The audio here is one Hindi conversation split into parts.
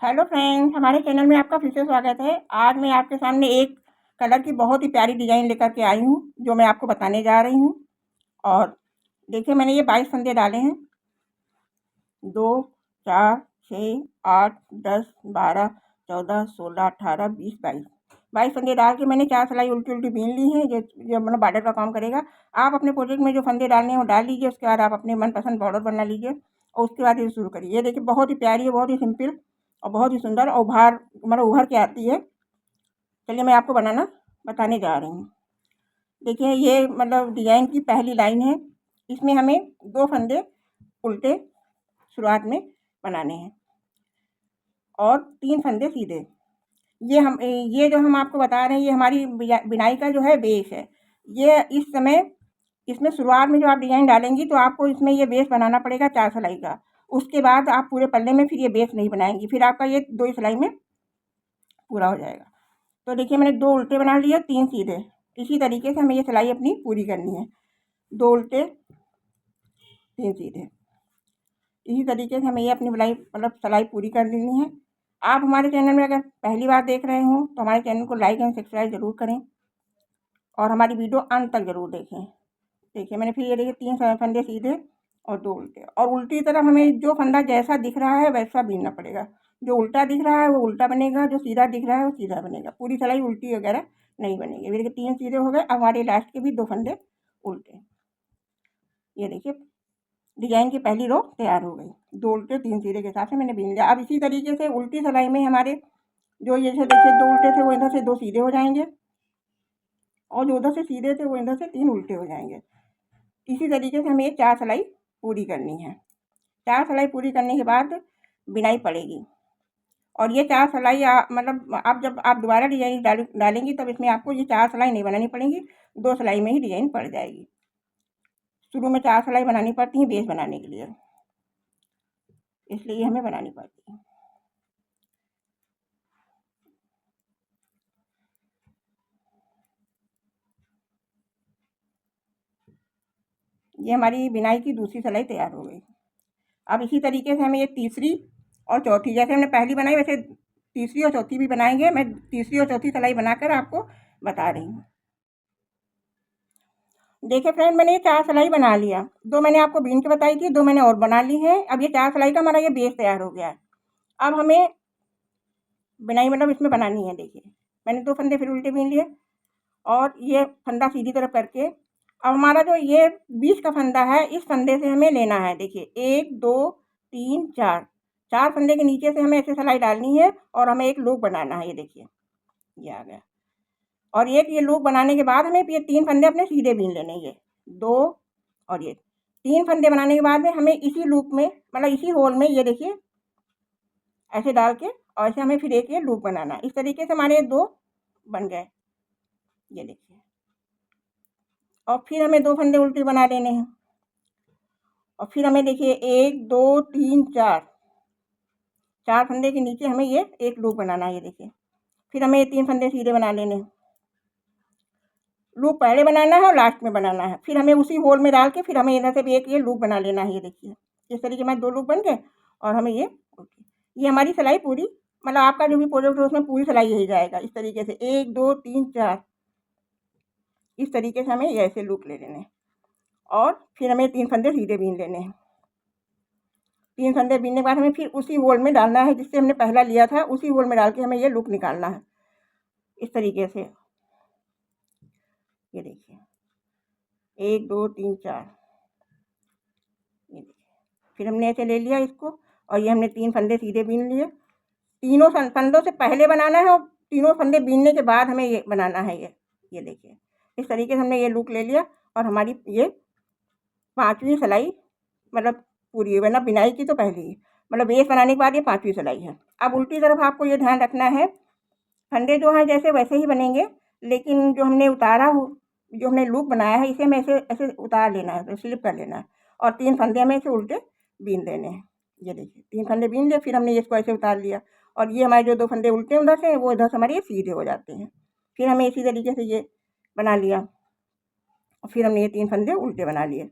हेलो फ्रेंड्स, हमारे चैनल में आपका फिर से स्वागत है। आज मैं आपके सामने एक कलर की बहुत ही प्यारी डिज़ाइन लेकर के आई हूँ, जो मैं आपको बताने जा रही हूँ। और देखिए, मैंने ये 22 फंदे डाले हैं। 2, 4, 6, 8, 10, 12, 14, 16, 18, 20, 22 22 फंदे डाल के मैंने 4 सिलाई उल्टी उल्टी बीन ली है, जो मतलब बॉर्डर का काम करेगा। आप अपने प्रोजेक्ट में जो फंदे डालने हैं वो डाल लीजिए। उसके बाद आप अपने मनपसंद बॉर्डर बना लीजिए और उसके बाद ये शुरू करिए। ये देखिए, बहुत ही प्यारी है, बहुत ही सिंपल और बहुत ही सुंदर और उभर के आती है। चलिए, मैं आपको बनाना बताने जा रही हूँ। देखिए, ये मतलब डिज़ाइन की पहली लाइन है। इसमें हमें 2 फंदे उल्टे शुरुआत में बनाने हैं और 3 फंदे सीधे। ये जो हम आपको बता रहे हैं, ये हमारी बिनाई का जो है बेस है। ये इस समय इसमें शुरुआत में जो आप डिज़ाइन डालेंगी तो आपको इसमें ये बेस बनाना पड़ेगा 4 सिलाई का। उसके बाद आप पूरे पल्ले में फिर ये बेस नहीं बनाएंगी, फिर आपका ये 2 ही सिलाई में पूरा हो जाएगा। तो देखिए, मैंने 2 उल्टे बना लिए, 3 सीधे। इसी तरीके से हमें ये सिलाई अपनी पूरी करनी है। 2 उल्टे, 3 सीधे। इसी तरीके से हमें ये अपनी सिलाई पूरी कर लेनी है। आप हमारे चैनल में अगर पहली बार देख रहे हो तो हमारे चैनल को लाइक एंड सब्सक्राइब ज़रूर करें और हमारी वीडियो अंत तक ज़रूर देखें। देखिए, मैंने फिर ये देखिए 3 फंदे सीधे और 2 उल्टे, और उल्टी तरफ हमें जो फंदा जैसा दिख रहा है वैसा बीनना पड़ेगा। जो उल्टा दिख रहा है वो उल्टा बनेगा, जो सीधा दिख रहा है वो सीधा बनेगा। पूरी सिलाई उल्टी वगैरह नहीं बनेगी। ये देखिए 3 सीधे हो गए। अब हमारे लास्ट के भी 2 फंदे उल्टे। ये देखिए, डिजाइन की पहली रो तैयार हो गई। 2 उल्टे 3 सीधे के हिसाब से मैंने बीन लिया। अब इसी तरीके से उल्टी सिलाई में हमारे जो ये से देखिए 2 उल्टे थे वो इधर से 2 सीधे हो जाएंगे और जो उधर से सीधे थे वो इधर से 3 उल्टे हो जाएंगे। इसी तरीके से हमें ये 4 सिलाई पूरी करनी है। 4 सिलाई पूरी करने के बाद बिनाई पड़ेगी। और ये 4 सिलाई आप जब आप दोबारा डिजाइन डालेंगी तब इसमें आपको ये 4 सिलाई नहीं बनानी पड़ेंगी, 2 सिलाई में ही डिजाइन पड़ जाएगी। शुरू में 4 सिलाई बनानी पड़ती है बेस बनाने के लिए, इसलिए हमें बनानी पड़ती है। ये हमारी बिनाई की दूसरी सिलाई तैयार हो गई। अब इसी तरीके से हमें ये तीसरी और चौथी, जैसे हमने पहली बनाई वैसे तीसरी और चौथी भी बनाएंगे। मैं तीसरी और चौथी सिलाई बनाकर आपको बता रही हूँ। देखिए फ्रेंड, मैंने ये 4 सिलाई बना लिया। 2 मैंने आपको बीन के बताई थी, 2 मैंने और बना ली है। अब ये 4 सिलाई का हमारा ये बेस तैयार हो गया है। अब हमें बिनाई इसमें बनानी है। देखिए, मैंने 2 फंदे फिर उल्टे बीन लिए और ये फंदा सीधी तरफ करके अब हमारा जो ये बीच का फंदा है इस फंदे से हमें लेना है। देखिए 1, 2, 3, 4, 4 फंदे के नीचे से हमें ऐसे सिलाई डालनी है और हमें एक लूप बनाना है। ये देखिए, ये आ गया। और एक ये लूप बनाने के बाद हमें ये 3 फंदे अपने सीधे बीन लेने। ये 2 और ये 3 फंदे बनाने के बाद में हमें इसी लूप में इसी होल में ये देखिए ऐसे डाल के और ऐसे हमें फिर एक ये लूप बनाना है। इस तरीके से हमारे 2 बन गए। ये देखिए, और फिर हमें 2 फंदे उल्टे बना लेने हैं और फिर हमें देखिए 1, 2, 3, 4 फंदे के नीचे हमें ये एक लूप बनाना है। ये देखिए, फिर हमें ये 3 फंदे सीधे बना लेने हैं। लूप पहले बनाना है और लास्ट में बनाना है। फिर हमें उसी होल में डाल के फिर हमें इधर से भी एक ये लूप बना लेना है। ये देखिए, इस तरीके में 2 लूप बन गए और हमें ये हमारी सिलाई पूरी आपका जो भी प्रोजेक्ट है उसमें पूरी सिलाई यही जाएगा। इस तरीके से 1, 2, 3, 4 इस तरीके से हमें ये ऐसे लूप ले लेने हैं और फिर हमें 3 फंदे सीधे बीन लेने हैं। 3 फंदे बीनने के बाद हमें फिर उसी होल में डालना है जिससे हमने पहला लिया था। उसी होल में डाल के हमें ये लूप निकालना है इस तरीके से। ये देखिए 1, 2, 3, 4 ये देखिए, फिर हमने ऐसे ले लिया इसको और ये हमने 3 फंदे सीधे बीन लिए। तीनों फंदों से पहले बनाना है और तीनों फंदे बीनने के बाद हमें ये बनाना है। ये देखिए, इस तरीके से हमने ये लूप ले लिया और हमारी ये 5वीं सिलाई पूरी है। बिनाई की तो पहली ही बेस बनाने के बाद ये 5वीं सिलाई है। अब उल्टी तरफ आपको ये ध्यान रखना है, फंदे जो हैं जैसे वैसे ही बनेंगे, लेकिन जो हमने जो हमने लूप बनाया है इसे हमें ऐसे ऐसे उतार लेना है, स्लिप कर लेना है और 3 फंदे हमें इसे उल्टे बीन देने हैं। ये देखिए 3 फंदे बीन लिए, फिर हमने इसको ऐसे उतार लिया और ये हमारे जो 2 फंदे उल्टे उधर से वो इधर से हमारे ये सीधे हो जाते हैं। फिर हमें इसी तरीके से ये बना लिया और फिर हमने ये 3 फंदे उल्टे बना लिए।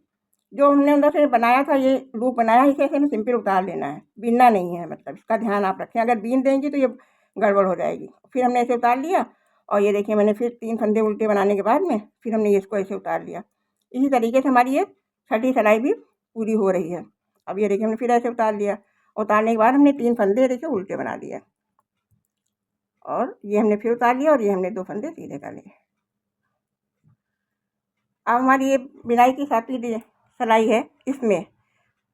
जो हमने अंदर से बनाया था, ये लूप बनाया है, इसे ऐसे हमें सिंपल उतार लेना है, बीनना नहीं है, मतलब इसका ध्यान आप रखें। अगर बीन देंगी तो ये गड़बड़ हो जाएगी। फिर हमने ऐसे उतार लिया और ये देखिए मैंने फिर 3 फंदे उल्टे बनाने के बाद में फिर हमने इसको ऐसे उतार लिया। इसी तरीके से हमारी ये छठी सिलाई भी पूरी हो रही है। अब ये देखिए हमने फिर ऐसे उतार लिया। उतारने के बाद हमने 3 फंदे देखिए उल्टे बना लिए और ये हमने फिर उतार लिया और ये हमने 2 फंदे सीधे कर लिए। अब हमारी ये बिनाई की 7वीं सिलाई है इसमें।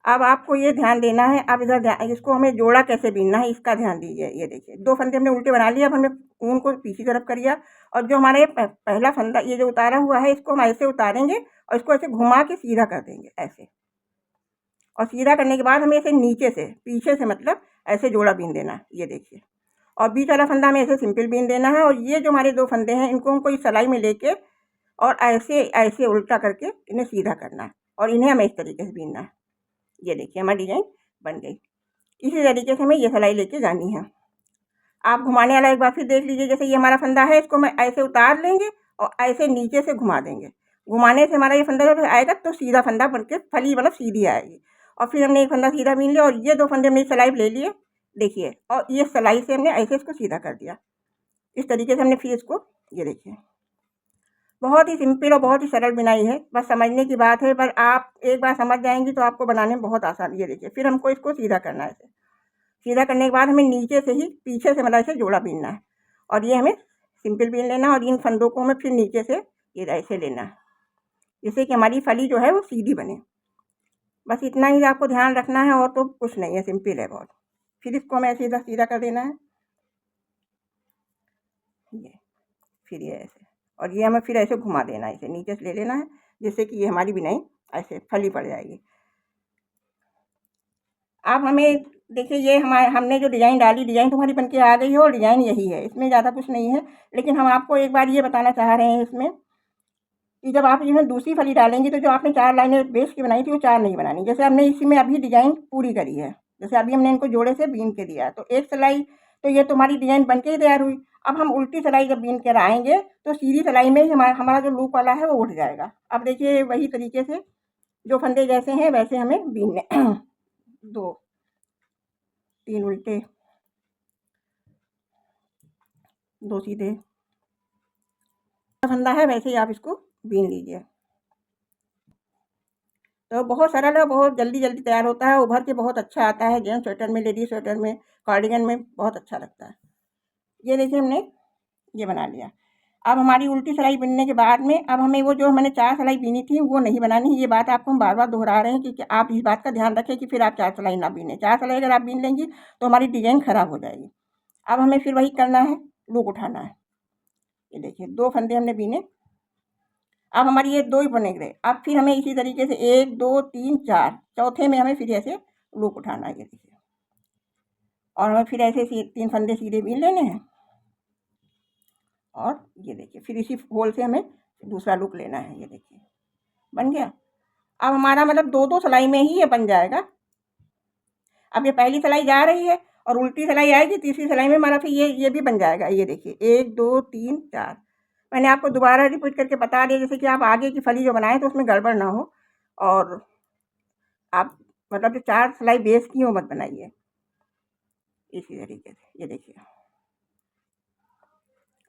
अब आपको ये ध्यान देना है, अब इधर इसको हमें जोड़ा कैसे बीनना है इसका ध्यान दीजिए। ये देखिए 2 फंदे हमने उल्टे बना लिए। अब हमने ऊन को पीछे तरफ करिया और जो हमारा ये पहला फंदा ये जो उतारा हुआ है इसको हम ऐसे उतारेंगे और इसको ऐसे घुमा के सीधा कर देंगे ऐसे। और सीधा करने के बाद हमें ऐसे नीचे से पीछे से मतलब ऐसे जोड़ा बीन देना है। ये देखिए, और बीच वाला फंदा हमें ऐसे सिंपल बीन देना है। और ये जो हमारे 2 फंदे हैं इनको हमको इस सिलाई में लेके और ऐसे ऐसे उल्टा करके इन्हें सीधा करना है और इन्हें हमें इस तरीके से बीनना है। ये देखिए हमारी डिजाइन बन गई। इसी तरीके से हमें ये सिलाई लेके जानी है। आप घुमाने वाला एक बार फिर देख लीजिए। जैसे ये हमारा फंदा है, इसको मैं ऐसे उतार लेंगे और ऐसे नीचे से घुमा देंगे। घुमाने से हमारा ये फंदा जब आएगा तो सीधा फंदा बन के फली मतलब सीधी आएगी। और फिर हमने एक फंदा सीधा बीन लिया और ये 2 फंदे हमने सिलाई ले लिए देखिए, और ये सिलाई से हमने ऐसे इसको सीधा कर दिया। इस तरीके से हमने फिर इसको, ये देखिए बहुत ही सिंपल और बहुत ही सरल बुनाई है, बस समझने की बात है। पर आप एक बार समझ जाएंगी तो आपको बनाने में बहुत आसान। ये देखिए फिर हमको इसको सीधा करना है। ऐसे सीधा करने के बाद हमें नीचे से ही पीछे से मतलब ऐसे जोड़ा बीनना है और ये हमें सिंपल बीन लेना है और इन फंदों को हमें फिर नीचे से ये ऐसे लेना है, जिससे कि हमारी फली जो है वो सीधी बने। बस इतना ही आपको ध्यान रखना है और तो कुछ नहीं है, सिंपल है बहुत। फिर इसको हमें सीधा सीधा कर देना है ये, फिर ये ऐसे, और ये हमें फिर ऐसे घुमा देना है, इसे नीचे से ले लेना है जिससे कि ये हमारी बुनाई ऐसे फली पड़ जाएगी। अब हमें देखिए ये हमने जो डिज़ाइन डाली, डिज़ाइन तो हमारी बनके आ गई है और डिज़ाइन यही है, इसमें ज़्यादा कुछ नहीं है। लेकिन हम आपको एक बार ये बताना चाह रहे हैं इसमें कि जब आप इसमें दूसरी फली डालेंगी तो जो आपने 4 लाइनें बेस की बनाई थी वो 4 नहीं बनानी। जैसे हमने इसी में अभी डिज़ाइन पूरी करी है, जैसे अभी हमने इनको जोड़े से बीन के दिया है तो एक सिलाई तो ये तुम्हारी डिज़ाइन बन के ही तैयार हुई। अब हम उल्टी सिलाई जब बीन कर आएँगे तो सीधी सिलाई में ही हमारा जो लूप वाला है वो उठ जाएगा। अब देखिए वही तरीके से जो फंदे जैसे हैं वैसे हमें बीनने 2 3 उल्टे, 2 सीधे फंदा है वैसे ही आप इसको बीन लीजिए। तो बहुत सरल है, बहुत जल्दी-जल्दी तैयार होता है, उभर के बहुत अच्छा आता है। जेंट्स स्वेटर में, लेडीज़ स्वेटर में, कार्डिगन में बहुत अच्छा लगता है। ये देखिए हमने ये बना लिया। अब हमारी उल्टी सिलाई बुनने के बाद में अब हमें वो जो मैंने 4 सिलाई बीनी थी वो नहीं बनानी है। ये बात आपको हम बार-बार दोहरा रहे हैं कि आप इस बात का ध्यान रखें कि फिर आप 4 सिलाई ना बीनें। 4 सिलाई अगर आप बीन लेंगी तो हमारी डिज़ाइन खराब हो जाएगी। अब हमें फिर वही करना है, लूप उठाना है। ये देखिए 2 फंदे हमने बीने। अब हमारी ये 2 ही बने गए। अब फिर हमें इसी तरीके से 1 2 3 4 चौथे में हमें फिर ऐसे लूप उठाना है। ये देखिए, और हमें फिर ऐसे 3 फंदे सीधे बीन लेने हैं और ये देखिए फिर इसी होल से हमें दूसरा लूप लेना है। ये देखिए बन गया। अब हमारा मतलब 2-2 सिलाई में ही ये बन जाएगा। अब ये पहली सिलाई जा रही है और उल्टी सिलाई आएगी, तीसरी सिलाई में हमारा फिर ये भी बन जाएगा। ये देखिए 1 2 3 4 मैंने आपको दोबारा रिपीट करके बता दिया, जैसे कि आप आगे की फली जो बनाएँ तो उसमें गड़बड़ ना हो। और आप मतलब जो 4 सिलाई बेस की वो मत बनाइए। इसी तरीके से ये देखिए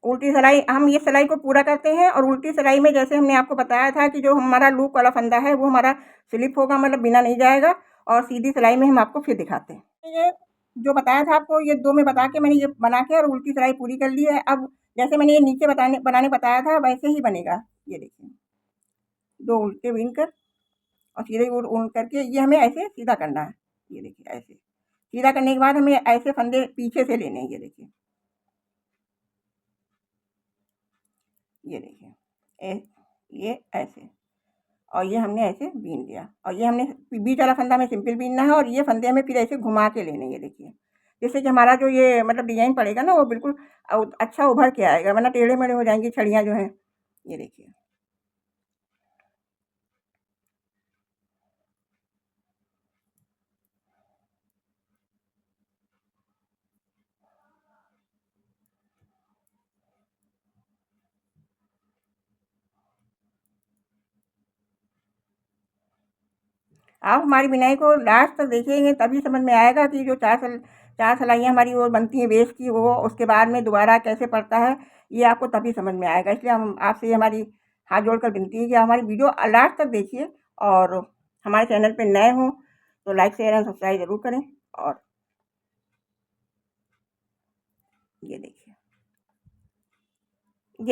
उल्टी सिलाई, हम ये सिलाई को पूरा करते हैं और उल्टी सिलाई में जैसे हमने आपको बताया था कि जो हमारा लूप वाला फंदा है वो हमारा स्लिप होगा, मतलब बिना नहीं जाएगा। और सीधी सिलाई में हम आपको फिर दिखाते हैं। ये जो बताया था आपको, ये 2 में बता के मैंने ये बना के और उल्टी सिलाई पूरी कर ली है। अब जैसे मैंने ये नीचे बनाने बताया था वैसे ही बनेगा। ये देखिए 2 उल्टे बीन कर और सीधे ऊन करके ये हमें ऐसे सीधा करना है। ये देखिए ऐसे सीधा करने के बाद हमें ऐसे फंदे पीछे से लेने हैं। ये देखिए, ये देखिए ये ऐसे, और ये हमने ऐसे बीन लिया और ये हमने बीच वाला फंदा हमें सिंपल बीनना है और ये फंदे हमें फिर ऐसे घुमा के लेने हैं। ये देखिए जिससे कि हमारा जो ये मतलब डिज़ाइन पड़ेगा ना वो बिल्कुल अच्छा उभर के आएगा, वरना टेढ़े-मेढ़े हो जाएँगी छड़ियाँ जो हैं। ये देखिए आप हमारी बुनाई को लास्ट तक देखेंगे तभी समझ में आएगा कि जो 4 सिलाइयाँ हमारी वो बनती हैं बेस की, वो उसके बाद में दोबारा कैसे पड़ता है, ये आपको तभी समझ में आएगा। इसलिए हम आपसे ये हमारी हाथ जोड़कर विनती है कि आप हमारी वीडियो लास्ट तक देखिए और हमारे चैनल पे नए हों तो लाइक, शेयर एंड सब्सक्राइब ज़रूर करें। और ये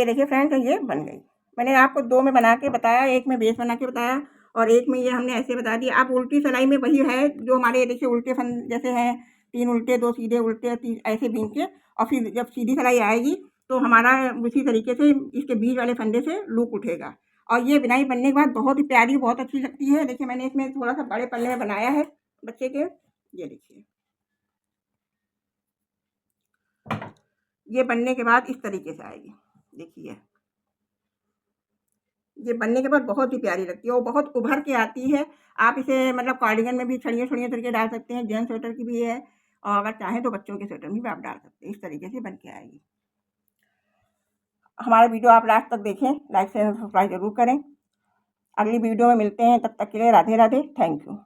देखिए फ्रेंड्स, ये बन गई। मैंने आपको 2 में बना के बताया, एक में बेस बना के बताया और एक में ये हमने ऐसे बता दिया। आप उल्टी सिलाई में वही है जो हमारे देखिए उल्टे फन जैसे हैं, 3 उल्टे 2 सीधे उल्टे 3 ऐसे बीन के और फिर जब सीधी सिलाई आएगी तो हमारा उसी तरीके से इसके बीच वाले फंदे से लूप उठेगा और ये बुनाई बनने के बाद बहुत ही प्यारी, बहुत अच्छी लगती है। देखिए मैंने इसमें थोड़ा-सा बड़े पल्ले में बनाया है बच्चे के, ये देखिए। ये बनने के बाद इस तरीके से आएगी, देखिए। ये बनने के बाद बहुत ही प्यारी लगती है और बहुत उभर के आती है। आप इसे मतलब कार्डिगन में भी छड़ियाँ-छड़ियाँ करके डाल सकते हैं, जेंट्स स्वेटर की भी है और अगर चाहें तो बच्चों के स्वेटर में भी आप डाल सकते हैं। इस तरीके से बन के आएगी। हमारा वीडियो आप लास्ट तक देखें, लाइक, शेयर, सब्सक्राइब ज़रूर करें। अगली वीडियो में मिलते हैं, तब तक के लिए राधे राधे, थैंक यू।